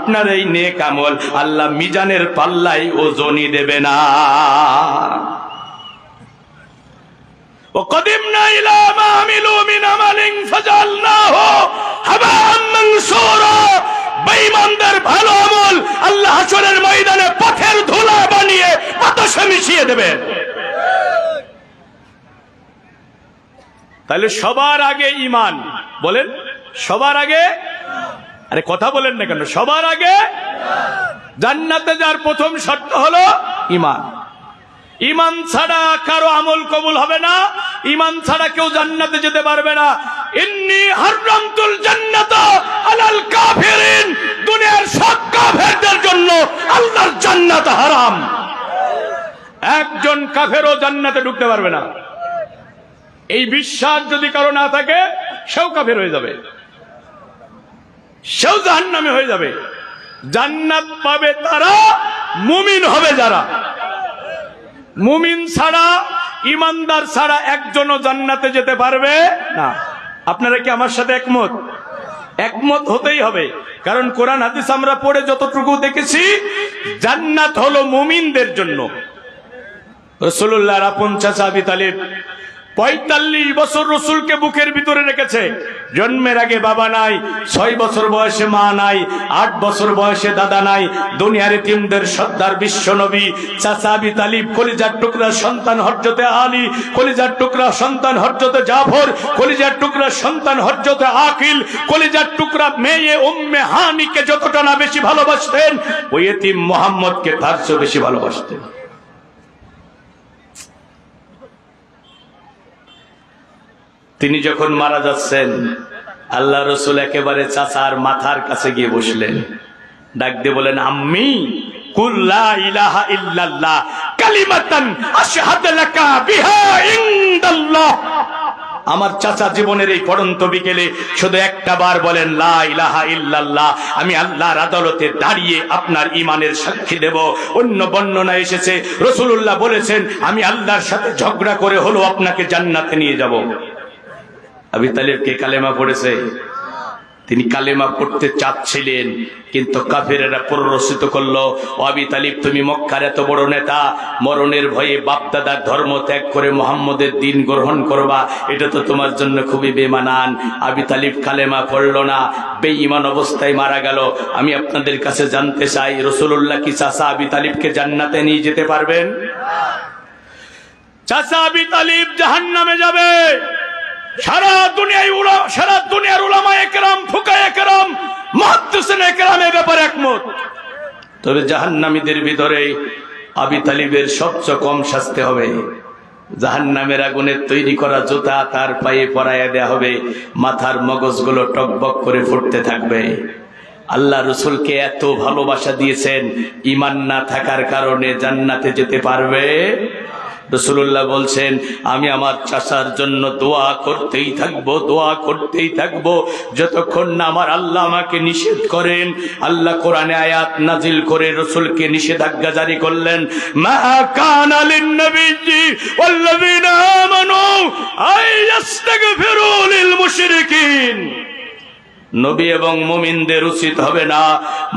আপনার এই নেক আমল আল্লাহ মিজানের পাল্লায় ওজনই দেবে না। وقدمنا إلى ما عملوا من عمل فجعلناه هباء منثورا। বেঈমানদের ভালো আমল আল্লাহ হাশরের ময়দানে পথের ধুলা বানিয়ে বাতাসে মিশিয়ে দেবেন। তাহলে সবার আগে ঈমান, বলেন সবার আগে, আরে কথা বলেন না কেন, সবার আগে জান্নাতে যাওয়ার প্রথম শর্ত হলো ঈমান। ঈমান ছাড়া কারো আমল কবুল হবে না, ঈমান ছাড়া কেউ জান্নাতে যেতে পারবে না। ইন্নী হারামতুল জান্নাতা আলাল কাফিরিন, দুনিয়ার সব কাফেরদের জন্য আল্লাহর জান্নাত হারাম। একজন কাফেরও জান্নাতে ঢুকতে পারবে না। এই বিশ্বাস যদি কারো না থাকে, সেও কাফের হয়ে যাবে, সেও জাহান্নামী হয়ে যাবে। জান্নাত পাবে তারা, মুমিন হবে যারা। মুমিন ছাড়া, ইমানদার ছাড়া একজনও জান্নাতে যেতে পারবে না। আপনারা কি আমার সাথে একমত? একমত হতেই হবে, কারণ কোরআন হাদিস আমরা পড়ে যতটুকু দেখেছি, জান্নাত হলো মুমিনদের জন্য। রাসূলুল্লাহর আপন চাচা আবু তালিব 45 বছর রসুলকে বুকের ভিতরে রেখেছে। জন্মের আগে বাবা নাই, 6 বছর বয়সে মা নাই, 8 বছর বয়সে দাদা নাই। দুনিয়ার এতিমদের সর্দার বিশ্ব নবী চাচা আবু তালিব, কলিজার টুকরা সন্তান হযরতে আলী, কলিজার টুকরা সন্তান হযরতে জাফর, কলিজার টুকরা সন্তান হযরতে আকিল, কলিজার টুকরা মেয়ে উম্মে হানিকে যতটা না বেশি ভালোবাসতেন, ওই এতিম মুহাম্মদকে তার চেয়ে বেশি ভালোবাসতেন। তিনি যখন মারা যাচ্ছেন, আল্লাহ রসুল একেবারে চাচার মাথার কাছে গিয়ে বসলেন, ডাক দিয়ে বলেন, আম্মি কুল লা ইলাহা ইল্লাল্লাহ কালিমাতান আশহাদু লাকা বিহা ইনদাল্লাহ। আমার চাচা জীবনের এই পড়ন্ত বিকেলে শুধু একটা বার বলেন, লা ইলাহা ইল্লাল্লাহ, আমি আল্লাহর আদালতে দাঁড়িয়ে আপনার ঈমানের সাক্ষী দেব। অন্য বর্ণনা এসেছে রাসূলুল্লাহ বলেছেন, আমি আল্লাহর সাথে ঝগড়া করে হলো আপনাকে জান্নাতে নিয়ে যাব। আবু তালিব কে কালেমা পড়েছে? তিনি কালেমা পড়তে চাচ্ছিলেন, কিন্তু কাফেরেরা প্ররোচিত করলো, আবু তালিব তুমি মক্কার এত বড় নেতা, মরণের ভয়ে বাপদাদার ধর্ম ত্যাগ করে মুহাম্মদের দ্বীন গ্রহণ করবা, এটা তো তোমার জন্য খুবই বেমানান। আবু তালিব কালেমা পড়ল না, বেঈমান অবস্থায় মারা গেল। আমি আপনাদের কাছে জানতে চাই, রাসূলুল্লাহ কি চাচা আবু তালিবকে জান্নাতে নিয়ে যেতে পারবেন? চাচা আবু তালিব জাহান্নামে যাবে। সারা দুনিয়ার উলামায়ে কেরাম, ফুকায়ে কেরাম, মুহাদ্দিসিনে কেরাম এ ব্যাপারে একমত। তবে জাহান্নামীদের ভিতরে আবু তালিবের সবচেয়ে কম শাস্তি হবে। জাহান্নামের আগুনের তৈরি করা জুতা তার পায়ে পরাইয়া দেয়া হবে, মাথার মগজগুলো টকবক করে ফুটতে থাকবে। আল্লাহ রসুলকে এত ভালোবাসা দিয়েছেন, ঈমান না থাকার কারণে জান্নাতে যেতে পারবে? রাসূলুল্লাহ বলছেন, আমি আমার চাচার জন্য দোয়া করতেই থাকবো, দোয়া করতেই থাকবো, যতক্ষণ না আমার আল্লাহ আমাকে নিষেধ করেন। আল্লাহ কোরআনে আয়াত নাজিল করে রসুলকে নিষেধাজ্ঞা জারি করলেন, মা কানা লিন-নবিয়্যি ওয়াল্লাযীনা আমানু আইয়াস্তাগফিরু লিল মুশরিকিন। নবী এবং মুমিনদের উচিত হবে না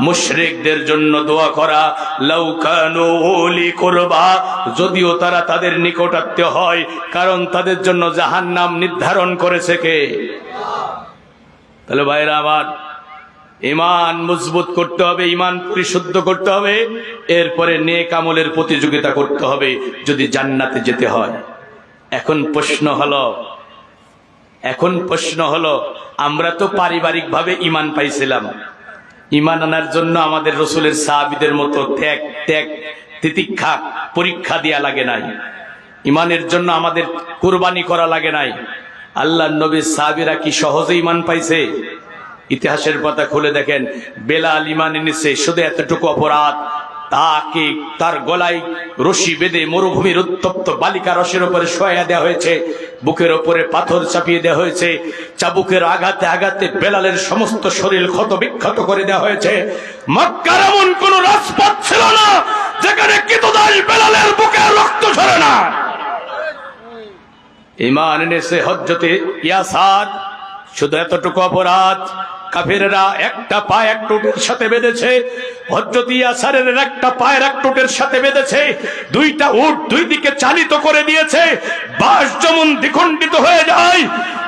মুশরিকদের জন্য দোয়া করা। লাউ কানু উলি কুরবা, যদিও তারা তাদের নিকটাত্মীয় হয়, কারণ তাদের জন্য জাহান্নাম নির্ধারণ করেছে কে? তাহলে ভাইরা আমার, ঈমান মজবুত করতে হবে, ঈমান পরিশুদ্ধ করতে হবে, এরপরে নেক আমলের প্রতিযোগিতা করতে হবে যদি জান্নাতে যেতে হয়। এখন প্রশ্ন হলো আমরা তো পারিবারিক ভাবে ঈমান পাইছিলাম, ঈমান আনার জন্য আমাদের রসুলের সাহাবীদের মতো ত্যাগ তিতিক্ষা পরীক্ষা দেয়া লাগে নাই, ঈমানের জন্য আমাদের কুরবানি করা লাগে নাই। আল্লাহর নবীর সাহাবীরা কি সহজে ঈমান পাইছে? ইতিহাসের পাতা খুলে দেখেন, বেলাল ঈমান এনেছে, শুধু এতটুকু অপরাধ, তাকে তার গলায় রশি বেঁধে মরুভূমির উত্তপ্ত বালিকা রসের উপরে শোয়া দেওয়া হয়েছে, বুকের উপরে পাথর চাপিয়ে দেওয়া হয়েছে, চাবুকের আঘাতে আঘাতে বেলালের সমস্ত শরীর ক্ষত বিক্ষত করে দেওয়া হয়েছে। মক্কার এমন কোন রাজপথ ছিল না যেখানে কিতদাস বেলালের বুকে রক্ত ঝরে না। ঈমান এনেছে হযরতে ইয়াসার, শুধু এতটুকু অপরাধ, কাফেররা একটা পা এক টোটের সাথে বেঁধেছে, হযরত ইয়াসারের একটা পায়ের এক টোটের সাথে বেঁধেছে, দুইটা উট দুই দিকে চালিত করে দিয়েছে, বাস যেমন দ্বিখণ্ডিত হয়ে যায়,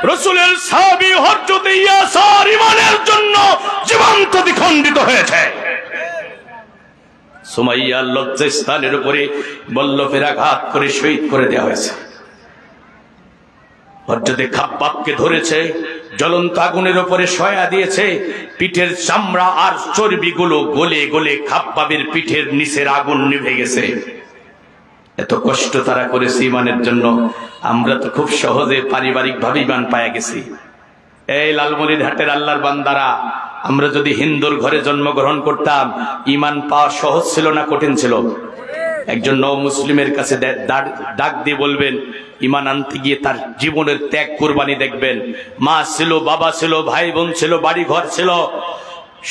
রাসূলের সাহাবী হযরত ইয়াসার ঈমানের জন্য জীবন্ত দ্বিখণ্ডিত হয়েছে। সুমাইয়ার লজ্জাস্থানের উপরে বল্লভের আঘাত করে শহীদ করে দেওয়া হয়েছে। হযরত খাব্বাবকে ধরেছে, জ্বলন্ত আগুনের উপরে শয়া দিয়েছে, পিঠের চামড়া আর চর্বিগুলো গলে গলে খাব্বাবের পিঠের নিচের আগুন নিভে গেছে। এত কষ্ট তারা করেছে ঈমানের জন্য। আমরা তো খুব সহজে পারিবারিক ভাবে ঈমান পায়া গেছি। এই লালমনিরহাটের আল্লাহর বান্দারা, আমরা যদি হিন্দুর ঘরে জন্মগ্রহণ করতাম, ঈমান পাওয়া সহজ ছিল না কঠিন ছিল? একজন নও মুসলিমের কাছে ডাক দিয়ে বলবেন, ঈমান আনতে গিয়ে তার জীবনের ত্যাগ কুরবানি দেখবেন। মা ছিল, বাবা ছিল, ভাই বোন ছিল, বাড়ি ঘর ছিল,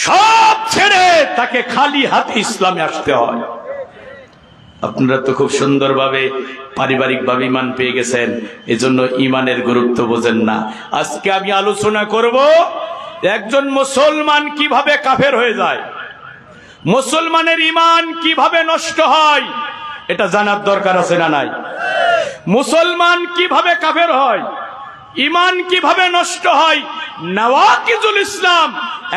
সব ছেড়ে তাকে খালি হাতে ইসলামে আসতে হয়। আপনারা তো খুব সুন্দরভাবে পারিবারিক ভাবে ঈমান পেয়ে গেছেন, এজন্য ঈমানের গুরুত্ব বোঝেন না। আজকে আমি আলোচনা করব একজন মুসলমান কিভাবে কাফের হয়ে যায়, মুসলমানের ঈমান কিভাবে নষ্ট হয়, এটা জানার দরকার আছে না নাই? মুসলমান কিভাবে কাফের হয়, ঈমান কিভাবে নষ্ট হয়, নওয়াকিজুল ইসলাম,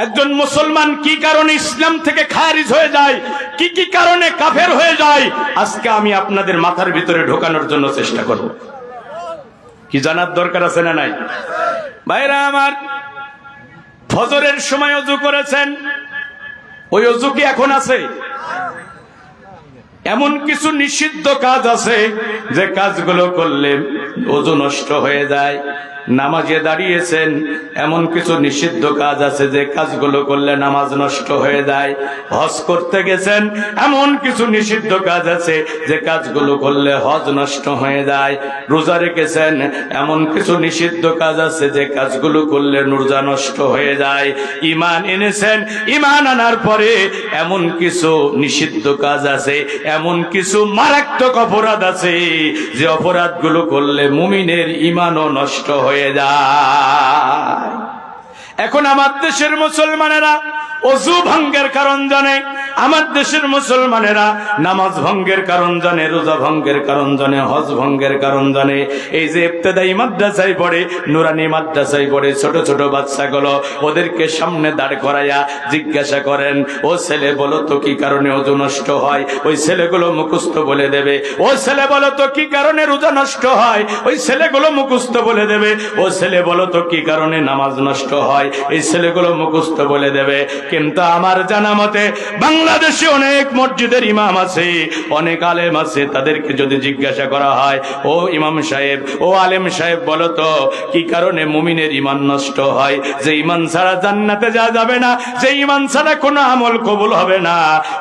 একজন মুসলমান কি কারণে ইসলাম থেকে খারিজ হয়ে যায়, কি কি কারণে কাফের হয়ে যায়, আজকে আমি আপনাদের মাথার ভিতরে ঢোকানোর জন্য চেষ্টা করব। কি জানার দরকার আছে না নাই? ভাইরা আমার, ফজরের সময় ওযু করেছেন, ওই ওযু কি এখন আছে? এমন কিছু নিষিদ্ধ কাজ আছে যে কাজগুলো করলে ওযু নষ্ট হয়ে যায়। নামাজে দাঁড়িয়েছেন, এমন কিছু নিষিদ্ধ কাজ আছে যে কাজগুলো করলে নামাজ নষ্ট হয়ে যায়। হজ করতে গেছেন, এমন কিছু নিষিদ্ধ কাজ আছে যে কাজগুলো করলে হজ নষ্ট হয়ে যায়। রোজা রেখেছেন, এমন কিছু নিষিদ্ধ কাজ আছে যে কাজগুলো করলে রোজা নষ্ট হয়ে যায়। ঈমান এনেছেন, ঈমান আনার পরে এমন কিছু নিষিদ্ধ কাজ আছে, এমন কিছু মারাত্মক অপরাধ আছে যে অপরাধগুলো করলে মুমিনের ঈমানও নষ্ট হয়ে যায়। এখন আমার দেশের মুসলমানেরা ওযু ভঙ্গের কারণ জানে, আমার দেশের মুসলমানেরা নামাজ ভঙ্গের কারণ জানে, রোজা ভঙ্গের কারণ জানে, হজ ভঙ্গের কারণ জানে। এই যে ইবতেদায়ী মাদ্রাসায় পড়ে, নুরানি মাদ্রাসায় পড়ে ছোট ছোট বাচ্চাগুলো, ওদেরকে সামনে দাঁড় করাইয়া জিজ্ঞাসা করেন, ও ছেলে বলো তো কি কারণে ওযু নষ্ট হয়? ওই ছেলেগুলো মুখস্থ বলে দেবে। ও ছেলে বলো তো কি কারণে রোজা নষ্ট হয়? ওই ছেলেগুলো মুখস্থ বলে দেবে। ও ছেলে বলো তো কি কারণে নামাজ নষ্ট হয়? এই ছেলেগুলো মুখস্থ বলে দেবে। কিন্তু আমার জানা মতে বাংলাদেশে অনেক মসজিদের ইমাম আছে, অনেক আলেম আছে, তাদেরকে যদি জিজ্ঞাসা করা হয়, ও ইমাম সাহেব, ও আলেম সাহেব বলো তো কি কারণে মুমিনের ঈমান নষ্ট হয়? যে ঈমান ছাড়া জান্নাতে যাওয়া যাবে না, যে ঈমান ছাড়া কোনো আমল কবুল হবে না,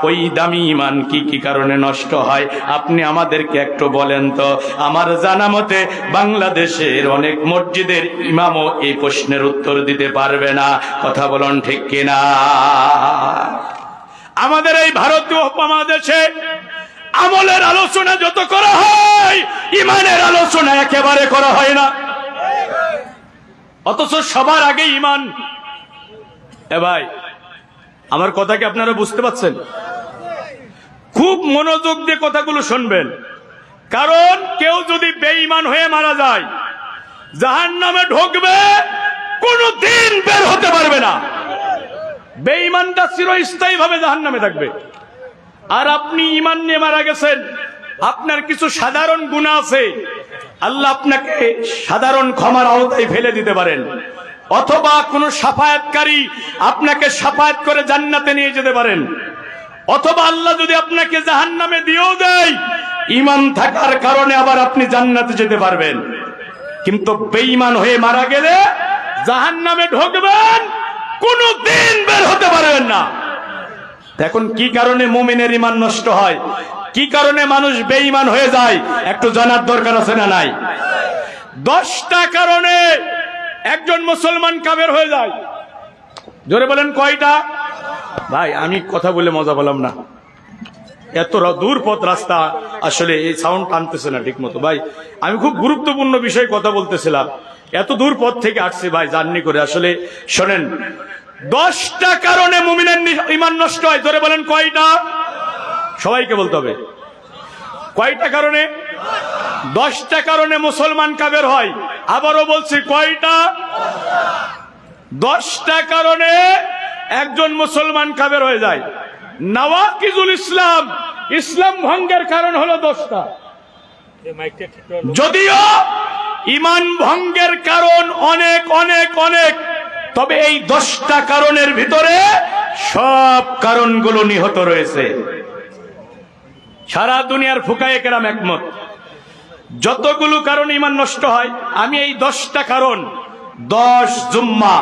ওই দামি ঈমান কি কি কারণে নষ্ট হয় আপনি আমাদেরকে একটু বলেন তো। আমার জানা মতে বাংলাদেশের অনেক মসজিদের ইমামও এই প্রশ্নের উত্তর দিতে পারবে না। কথা বলুন ঠিক কিনা? আমাদের এই ভারতীয় উপমহাদেশে আমলের আলোচনা যত করা হয়, ঈমানের আলোচনা একেবারে করা হয় না। অথচ সবার আগে ঈমান। এ ভাই, আমার কথা কি আপনারা বুঝতে পারছেন? খুব মনোযোগ দিয়ে কথাগুলো শুনবেন, কারণ কেউ যদি বেঈমান হয়ে মারা যায়, জাহান্নামে ঢুকবে, কোনদিন বের হতে পারবে না। বেঈমানটা চিরস্থায়ী ভাবে জাহান্নামে থাকবে। আর আপনি ঈমান নিয়ে মারা গেছেন, আপনার কিছু সাধারণ গুনাহ আছে, আল্লাহ আপনাকে সাধারণ ক্ষমার আওতায় ফেলে দিতে পারেন, অথবা কোন শাফায়াতকারী আপনাকে শাফায়াত করে জান্নাতে নিয়ে যেতে পারেন, অথবা আল্লাহ যদি আপনাকে জাহান্নামে দিয়েও দেয়, ঈমান থাকার কারণে আবার আপনি জান্নাতে যেতে পারবেন। কিন্তু বেঈমান হয়ে মারা গেলে জাহান্নামে ঢুকবেন, কোনদিন বের হতে পারবেন না। এখন কি কারণে মুমিনের ঈমান নষ্ট হয়, কি কারণে মানুষ বেঈমান হয়ে যায়, একটু জানার দরকার আছে না নাই? 10টা কারণে একজন মুসলমান কাফের হয়ে যায়। জোরে বলেন কয়টা? ভাই আমি কথা বলে মজা পেলাম না, এত দূর পথ রাস্তা, আসলে এই সাউন্ড টানতেছে না ঠিক মতো। ভাই আমি খুব গুরুত্বপূর্ণ বিষয়ে কথা বলতেছিলাম, এত দূর পথ থেকে আসছি ভাই জার্নি করে। আসলে শোনেন, 10টা কারণে মুমিনের ঈমান নষ্ট হয়। ধরে বলেন কয়টা? সবাইকে বলতে হবে কয়টা কারণে? 10টা কারণে মুসলমান কাফের হয়। আবারও বলছি কয়টা? 10টা কারণে একজন মুসলমান কাফের হয়ে যায়। নাওয়াকিজুল ইসলাম, ইসলাম ভঙ্গের কারণ হলো 10টা। যদিও ঈমান ভঙ্গের কারণ অনেক অনেক অনেক, তবে এই 10টা কারণের ভিতরে সব কারণগুলো নিহত রয়েছে। সারা দুনিয়ার ফুকায়ে কেরাম একমত, যতগুলো কারণ ঈমান নষ্ট হয়, আমি এই 10টা কারণ 10 জুম্মা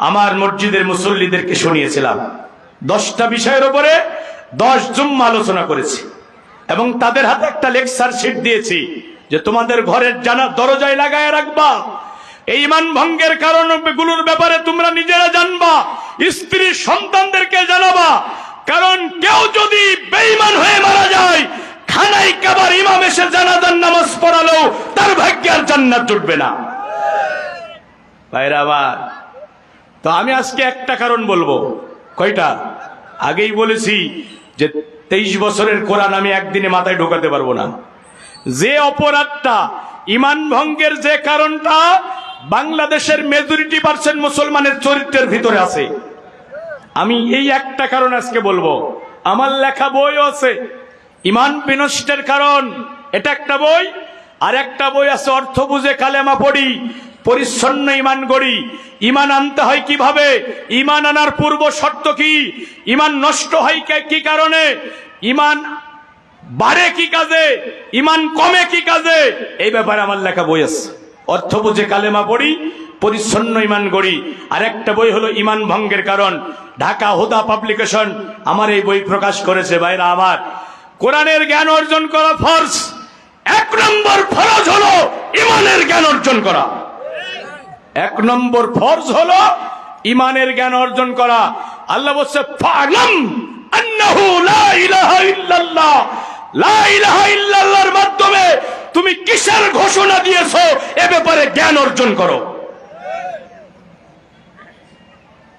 আমার মসজিদের মুসল্লিদেরকে শুনিয়েছিলাম। 10টা বিষয়ের উপরে 10 জুম্মা আলোচনা করেছি এবং তাদের হাতে একটা লেকচার শিট দিয়েছি যে তোমাদের ঘরের দরজায় লাগায় রাখবা। এই ঈমান ভঙ্গের কারণগুলোর ব্যাপারে তোমরা নিজেরা জানবা, স্ত্রী সন্তানদেরকে জানাবা। কারণ কেউ যদি বেঈমান হয়ে মারা যায়, খানায় কাবার ইমাম এসে জানাজার নামাজ পড়ালেও তার ভাগ্যে আর জান্নাত জুটবে না। ভাইরা আমার, তো আমি আজকে একটা কারণ বলবো। কয়টা? আগেই বলেছি যে 23 বছরের কোরআন আমি একদিনে মাথায় ঢোকাতে পারবো না। যে অপরাধটা, ঈমান ভঙ্গের যে কারণটা বাংলাদেশের মেজরিটি পার্সেন্ট মুসলমানের চরিত্রের ভিতরে আছে, আমি এই একটা কারণ আজকে বলবো। আমার লেখা বই আছে ঈমান বিনষ্টের কারণ, এটা একটা বই। আর একটা বই আছে অর্থ বুঝে কালেমা পড়ি, পরিচ্ছন্ন ঈমান গড়ি। ঈমান আনতে হয় কিভাবে, ঈমান আনার পূর্ব শর্ত কি, ঈমান নষ্ট হয় কি কারণে, ঈমান বাড়ে কি কাজে, ঈমান কমে কি কাজে, এই ব্যাপারে আমার লেখা বই আছে। অর্থ বুঝে কালেমা পড়ি, পরিচ্ছন্ন ঈমান গড়ি। আর একটা বই হলো ঈমান ভঙ্গের কারণ, ঢাকা হুদা পাবলিকেশন আমার এই বই প্রকাশ করেছে। ভাইরা আমার, কোরআনের জ্ঞান অর্জন করা ফরজ। 1 নম্বর ফরজ হলো ঈমানের জ্ঞান অর্জন করা। 1 নম্বর ফরজ হলো ঈমানের জ্ঞান অর্জন করা। আল্লাহ বলছে ফা'লাম আন্নাহু লা ইলাহা ইল্লাল্লাহ। লা ইলাহা ইল্লাল্লাহর মাধ্যমে তুমি কিসের ঘোষণা দিয়েছো এ ব্যাপারে জ্ঞান অর্জন করো।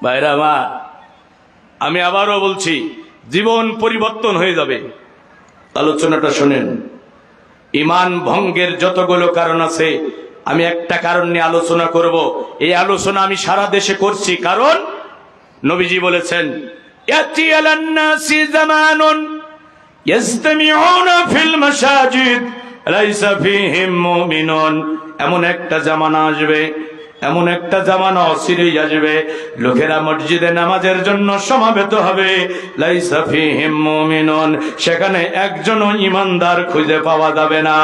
ভাইরা আমার, আমি আবারও বলছি, জীবন পরিবর্তন হয়ে যাবে। আলোচনাটা শুনেন। ঈমান ভঙ্গের যতগুলো কারণ আছে, আমি একটা কারণ নিয়ে আলোচনা করব। এই আলোচনা আমি সারা দেশে করছি, কারণ নবীজি বলেছেন ইয়াতি আলান নাসি জামানুন ইয়াজতামিউনা ফিল মাসাজিদ লাইসা ফীহিম মুমিনুন। এমন একটা জামানা আসবে, এমন একটা জামানা অচিরেই আসবে, লোকেরা মসজিদে নামাজের জন্য সমাবেত হবে, লাইসা ফীহিম মুমিনুন, সেখানে একজনও ঈমানদার খুঁজে পাওয়া যাবে না।